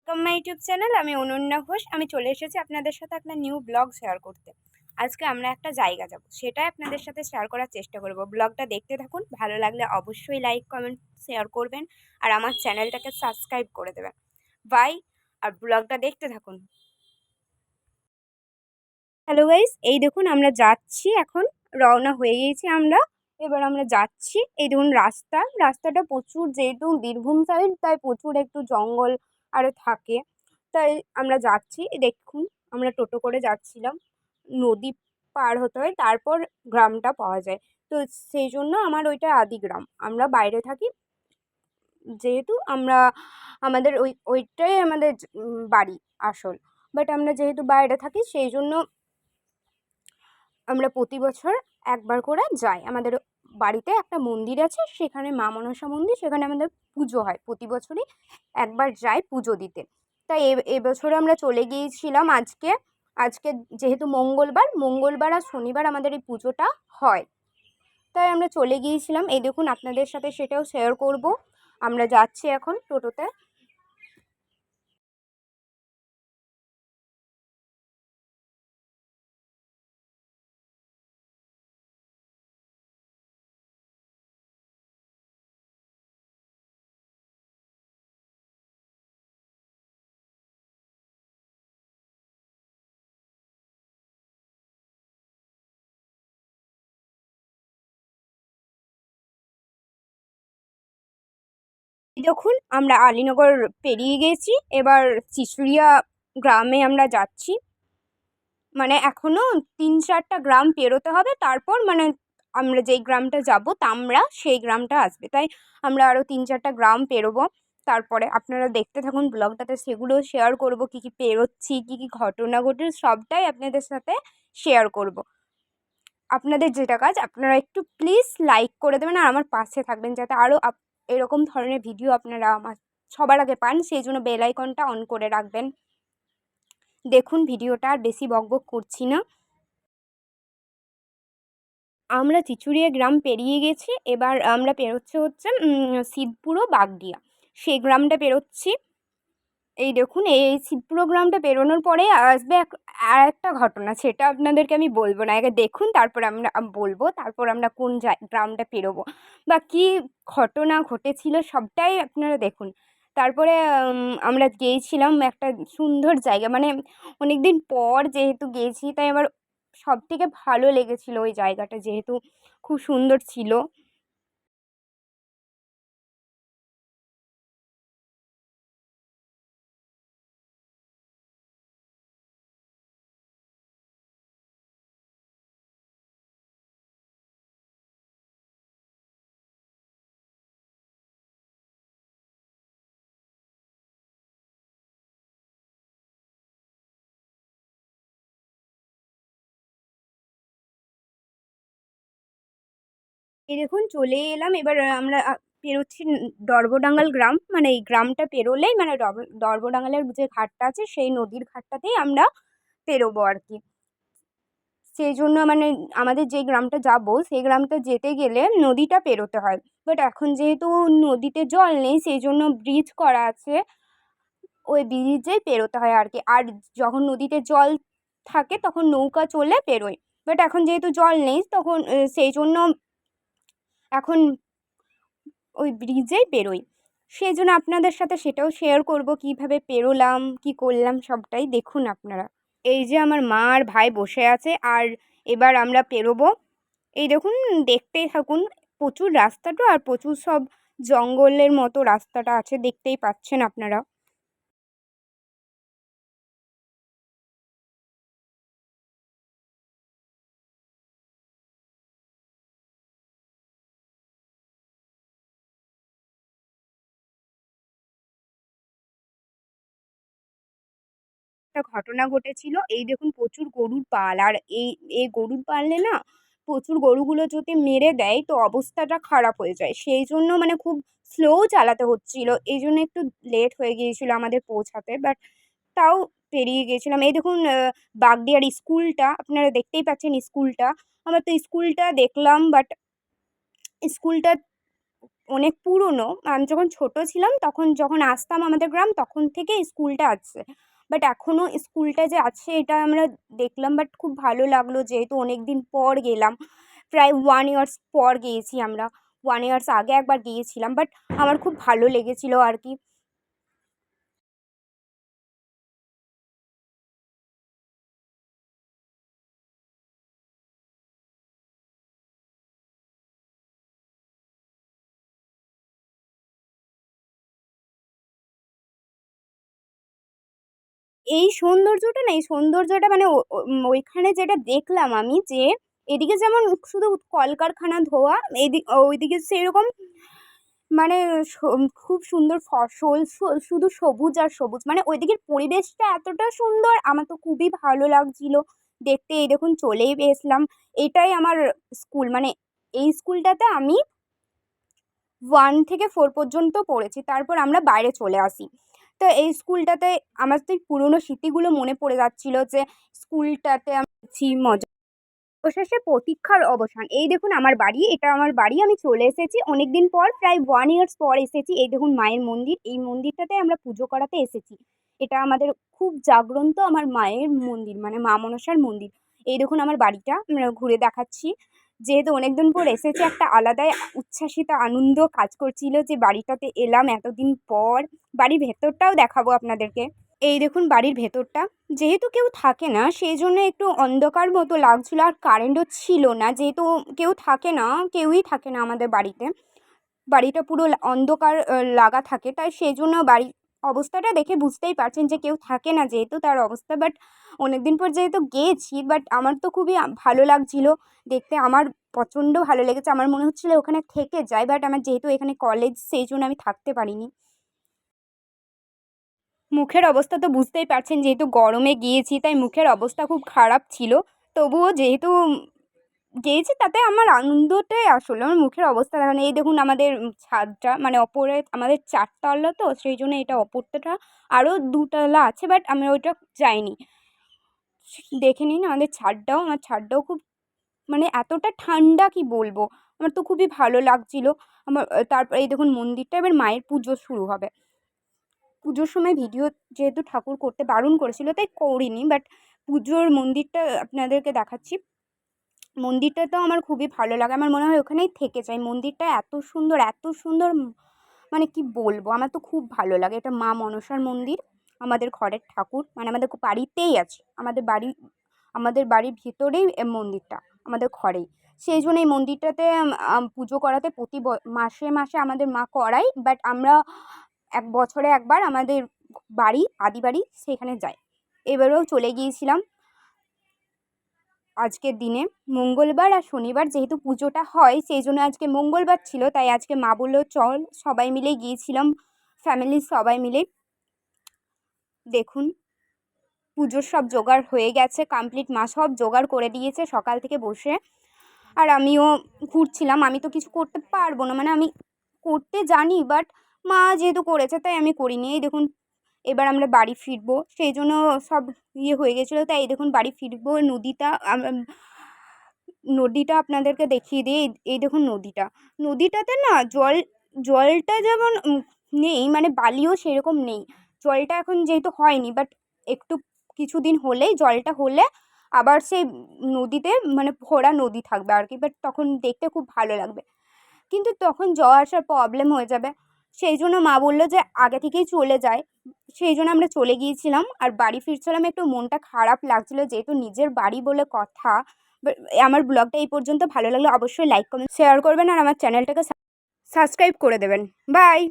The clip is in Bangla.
Welcome my YouTube channel. আমি অনন্যা ঘোষ। আমি চলে এসেছি আপনাদের সাথে একটা নিউ ব্লগ শেয়ার করতে। আজকে আমরা একটা জায়গা যাব, সেটাই আপনাদের সাথে শেয়ার করার চেষ্টা করব। ব্লগটা দেখতে থাকুন, ভালো লাগলে অবশ্যই লাইক কমেন্ট শেয়ার করবেন আর আমার চ্যানেলটাকে সাবস্ক্রাইব করে দেবেন। বাই। আর ব্লগটা দেখতে থাকুন। হ্যালো গাইস, এই দেখুন আমরা যাচ্ছি, এখন রওনা হয়ে গেছি আমরা। এবার আমরা যাচ্ছি। এই দেখুন রাস্তাটা প্রচুর, যেহেতু বীরভূম সাইড তাই প্রচুর একটু জঙ্গল আরও থাকে। তাই আমরা যাচ্ছি। দেখুন আমরা টোটো করে যাচ্ছিলাম, নদী পার হতে হয় তারপর গ্রামটা পাওয়া যায়। তো সেই জন্য আমার ওইটা আদি গ্রাম, আমরা বাইরে থাকি যেহেতু আমরা, আমাদের ওইটাই আমাদের বাড়ি আসল। বাট আমরা যেহেতু বাইরে থাকি সেই জন্য আমরা প্রতি বছর একবার করে যাই। আমাদের বাড়িতে একটা মন্দির আছে, সেখানে মা মনসা মন্দির, সেখানে আমাদের পুজো হয়, প্রতি বছরই একবার যাই পুজো দিতে। তাই এবছরে আমরা চলে গিয়েছিলাম আজকে। আজকে যেহেতু মঙ্গলবার আর শনিবার আমাদের এই পুজোটা হয়, তাই আমরা চলে গিয়েছিলাম। এই দেখুন আপনাদের সাথে সেটাও শেয়ার করব। আমরা যাচ্ছি এখন টোটোতে। দেখুন আমরা আলীনগর পেরিয়ে গেছি, এবার চিচুড়িয়া গ্রামে আমরা যাচ্ছি। মানে এখনো 3-4টা গ্রাম পেরোতে হবে, তারপর মানে আমরা যেই গ্রামটা যাব তামরা, সেই গ্রামটা আসবে। তাই আমরা আরও 3-4টা গ্রাম পেরোবো। তারপরে আপনারা দেখতে থাকুন ব্লগটাতে, সেগুলো শেয়ার করব, কী কী পেরোচ্ছি, কী কী ঘটনা ঘটে সবটাই আপনাদের সাথে শেয়ার করব। আপনাদের যেটা কাজ, আপনারা একটু প্লিজ লাইক করে দেবেন আর আমার পাশে থাকবেন, যাতে আরও এরকম ধরনের ভিডিও আপনারা আমার সবার আগে পান। সেই জন্য বেল আইকনটা অন করে রাখবেন। দেখুন ভিডিওটা আর বেশি বকবক করছি না। আমরা চিচুড়িয়া গ্রাম পেরিয়ে গেছি, এবার আমরা হচ্ছে শিবপুর ও বাগডিয়া, সেই গ্রামটা পেরোচ্ছি। এই দেখুন এই শিবপুর গ্রামটা পেরোনোর পরে আসবে আর একটা ঘটনা, সেটা আপনাদেরকে আমি বলবো না, আগে দেখুন তারপর আমরা বলবো, তারপর আমরা কোন গ্রামটা পেরোবো বা কী ঘটনা ঘটেছিল সবটাই আপনারা দেখুন। তারপরে আমরা গিয়েছিলাম একটা সুন্দর জায়গা, মানে অনেকদিন পর যেহেতু গিয়েছি তাই আমার সব থেকে ভালো লেগেছিল ওই জায়গাটা, যেহেতু খুব সুন্দর ছিল। এই দেখুন চলে এলাম, এবার আমরা পেরোচ্ছি দর্বডাঙ্গাল গ্রাম। মানে এই গ্রামটা পেরোলেই মানে দর্বডাঙ্গালের যে ঘাটটা আছে সেই নদীর ঘাটটাতেই আমরা পেরোবো আর কি। সেই জন্য মানে আমাদের যে গ্রামটা যাব সেই গ্রামটা যেতে গেলে নদীটা পেরোতে হয়। বাট এখন যেহেতু নদীতে জল নেই, সেই জন্য ব্রিজ করা আছে, ওই ব্রিজেই পেরোতে হয় আর কি। আর যখন নদীতে জল থাকে তখন নৌকা চলে পেরোয়। বাট এখন যেহেতু জল নেই তখন সেই জন্য এখন ওই ব্রিজেই পেরোই। সেই জন্য আপনাদের সাথে সেটাও শেয়ার করব, কিভাবে পেরোলাম কি করলাম সবটাই দেখুন আপনারা। এই যে আমার মা আর ভাই বসে আছে, আর এবার আমরা পেরোবো। এই দেখুন দেখতেই থাকুন, প্রচুর রাস্তাটা আর প্রচুর সব জঙ্গলের মতো রাস্তাটা আছে, দেখতেই পাচ্ছেন আপনারা। একটা ঘটনা ঘটেছিল, এই দেখুন প্রচুর গরুর পাল, আর এই এই গরুর পালে না প্রচুর গরুগুলো যদি মেরে দেয় তো অবস্থাটা খারাপ হয়ে যায়। সেই জন্য মানে খুব স্লো চালাতে হচ্ছিল, এই জন্য একটু লেট হয়ে গিয়েছিল আমাদের পৌঁছাতে। বাট তাও পেরিয়ে গেছিলাম। এই দেখুন বাগদিয়ার স্কুলটা আপনারা দেখতেই পাচ্ছেন, স্কুলটা আমার তো স্কুলটা দেখলাম, বাট স্কুলটা অনেক পুরনো। আমি যখন ছোট ছিলাম তখন যখন আসতাম আমাদের গ্রাম তখন থেকে স্কুলটা আছে। বাট এখনও স্কুলটা যে আছে এটা আমরা দেখলাম, বাট খুব ভালো লাগলো যেহেতু অনেক দিন পর গেলাম। প্রায় 1 ইয়ার্স পর গিয়েছি আমরা। 1 ইয়ার্স আগে একবার গিয়েছিলাম, বাট আমার খুব ভালো লেগেছিল আর কি। এই সৌন্দর্যটা না, এই সৌন্দর্যটা মানে ওইখানে যেটা দেখলাম আমি যে এদিকে যেমন শুধু কলকারখানা ধোয়া, ওইদিকে সেরকম মানে খুব সুন্দর ফসল, শুধু সবুজ আর সবুজ, মানে ওইদিকের পরিবেশটা এতটা সুন্দর, আমার তো খুবই ভালো লাগছিল দেখতে। এই দেখুন চলেই এসলাম। এটাই আমার স্কুল, মানে এই স্কুলটাতে আমি 1 থেকে 4 পর্যন্ত পড়েছি, তারপর আমরা বাইরে চলে আসি। তো এই স্কুলটাতে আমার সেই পুরনো স্মৃতিগুলো মনে পড়ে যাচ্ছিল যে স্কুলটাতে আমি মজা। অবশেষে প্রতীক্ষার অবসান। এই দেখুন আমার বাড়ি, এটা আমার বাড়ি। আমি চলে এসেছি অনেকদিন পর, প্রায় 1 ইয়ার্স পর এসেছি। এই দেখুন মায়ের মন্দির, এই মন্দিরটাতে আমরা পুজো করাতে এসেছি। এটা আমাদের খুব জাগ্রন্ত আমার মায়ের মন্দির, মানে মা মনসার মন্দির। এই দেখুন আমার বাড়িটা ঘুরে দেখাচ্ছি। যেহেতু অনেকদিন পর এসেছি, একটা আলাদাই উচ্ছ্বাসিত আনন্দ কাজ করছিল যে বাড়িটাতে এলাম এতদিন পর। বাড়ির ভেতরটাও দেখাবো আপনাদেরকে। এই দেখুন বাড়ির ভেতরটা, যেহেতু কেউ থাকে না সেই জন্য একটু অন্ধকার মতো লাগছিল, আর কারেন্টও ছিল না, যেহেতু কেউ থাকে না, কেউই থাকে না আমাদের বাড়িতে। বাড়িটা পুরো অন্ধকার লাগা থাকে, তাই সেই জন্য বাড়ির অবস্থাটা দেখে বুঝতেই পারছেন যে কেউ থাকে না যেহেতু তার অবস্থা। বাট অনেকদিন পর যেহেতু গিয়েছি, বাট আমার তো খুবই ভালো লাগছিল দেখতে। আমার প্রচণ্ড ভালো লেগেছে, আমার মনে হচ্ছিল ওখানে থেকে যাই, বাট আমার যেহেতু এখানে কলেজ সেই জন্য আমি থাকতে পারিনি। মুখের অবস্থা তো বুঝতেই পারছেন, যেহেতু গরমে গিয়েছি তাই মুখের অবস্থা খুব খারাপ ছিল। তবুও যেহেতু গিয়েছি তাতে আমার আনন্দটাই আসলে, আমার মুখের অবস্থা দেখেন। এই দেখুন আমাদের ছাদটা, মানে ওপরে আমাদের 4 তলা, তো সেই জন্য এটা ওপরটা আরও 2 তলা আছে, বাট আমরা ওইটা যাইনি। দেখে নিন আমাদের ছাদটাও, আমার ছাদটাও খুব মানে এতটা ঠান্ডা কি বলবো। আমার তো খুবই ভালো লাগছিল আমার। তারপর এই দেখুন মন্দিরটা, এবার মায়ের পুজো শুরু হবে। পুজোর সময় ভিডিও যেহেতু ঠাকুর করতে বারণ করেছিল তাই করিনি, বাট পুজোর মন্দিরটা আপনাদেরকে দেখাচ্ছি। মন্দিরটাতেও আমার খুবই ভালো লাগে, আমার মনে হয় ওখানেই থেকে যাই। মন্দিরটা এত সুন্দর, এত সুন্দর, মানে কি বলবো, আমার তো খুব ভালো লাগে। এটা মা মনসার মন্দির, আমাদের ঘরের ঠাকুর, মানে আমাদের বাড়িতেই আছে। আমাদের বাড়ির ভিতরেই মন্দিরটা, আমাদের ঘরেই। সেই জন্য এই মন্দিরটাতে পুজো করাতে প্রতি মাসে মাসে আমাদের মা করায়, বাট আমরা 1 বছরে একবার আমাদের বাড়ি, আদি বাড়ি, সেখানে যাই। এবারেও চলে গিয়েছিলাম আজকের দিনে, মঙ্গলবার আর শনিবার যেহেতু পুজোটা হয় সেই জন্য আজকে মঙ্গলবার ছিল, তাই আজকে মা বললো চল, সবাই মিলে গিয়েছিলাম, ফ্যামিলির সবাই মিলে। দেখুন পুজোর সব জোগাড় হয়ে গেছে, কমপ্লিট, মা সব জোগাড় করে দিয়েছে সকাল থেকে বসে। আর আমিও ঘুরছিলাম, আমি তো কিছু করতে পারবো না, মানে আমি করতে জানি, বাট মা যেহেতু করেছে তাই আমি করিনি। এই দেখুন এবার আমরা বাড়ি ফিরবো, সেই জন্য সব হয়ে গেছিলো, তাই এই দেখুন বাড়ি ফিরবো। নদীটা আপনাদেরকে দেখিয়ে দিই। এই দেখুন নদীটাতে না জলটা যেমন নেই, মানে বালিও সেরকম নেই। জলটা এখন যেহেতু হয়নি, বাট একটু কিছুদিন হলেই জলটা হলে আবার সেই নদীতে মানে ভরা নদী থাকবে আর কি, বাট তখন দেখতে খুব ভালো লাগবে। কিন্তু তখন যাওয়া আসার প্রবলেম হয়ে যাবে, সেই জন্য মা বললো যে আগে থেকেই চলে যায়। সেই জন্য আমরা চলে গিয়েছিলাম, আর বাড়ি ফিরছিলাম, একটু মনটা খারাপ লাগছিলো যেহেতু নিজের বাড়ি বলে কথা। আমার ব্লগটা এই পর্যন্ত, ভালো লাগলে অবশ্যই লাইক কমেন্ট শেয়ার করবেন, আর আমার চ্যানেলটাকে সাবস্ক্রাইব করে দেবেন। বাই।